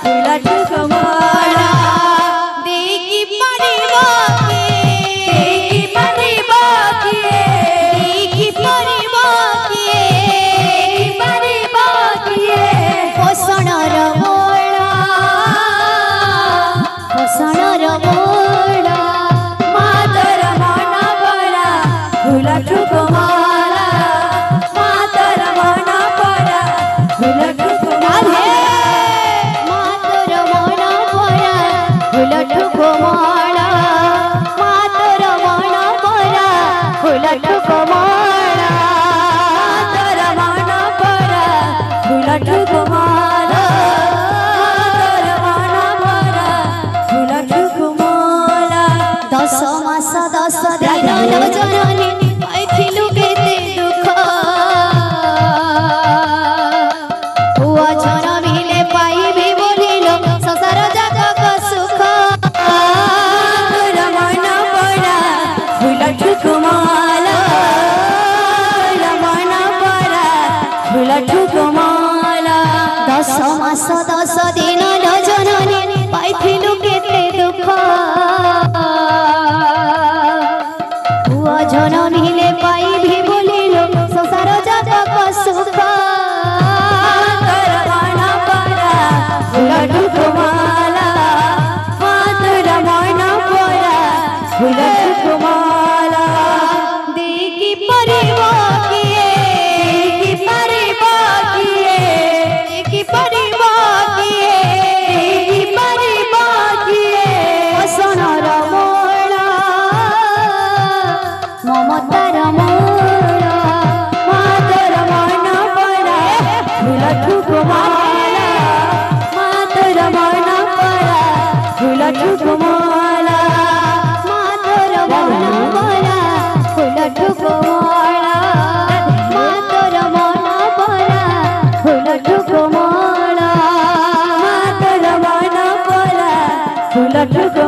फुला ठुकमाला देखी परिबा देखी परिबा देखी परिबा देखी परिबा पोषणर मोड़ा पोषणर मोड़ा मातर मन पड़ा फुला ठुकमाला मातर मन पड़ा फुला ठुकमाला मातर मन पड़ा फुला ठुकमाला मातर मन पड़ा फुला ठुकमाला मातर मन पड़ा फुला ठुकमाला मातर मन पड़ा फुला ठुकमाला 10 मास 10 दिन जननी पाइथिलु केते दुख हुआ जनमिले पाइबे बोलिलो संसार जगत सुख मातर मन पड़ा फुला ठुकमाला मन पड़ा फुला ठुकमाला 10 मास 10 दिन जननी पाइथिलु केते दुख हुआ जनमिले पाइबे बोलिलो संसार जगत सुख मातर मन पड़ा फुला ठुकमाला मातर मन पड़ा फुला ठुकमाला देखी परिबा देखी परिबा देखी परिबा देखी परिबा पोषणर मोड़ा ममतार मोड़ा मातर मन पड़ा फुला ठुकमाला मातर मन पड़ा फुला ठुकमाला मातर मन पड़ा फुला ठुकमाला मातर मन पड़ा फुला ठुकमाला मातर मन पड़ा फुला ठुक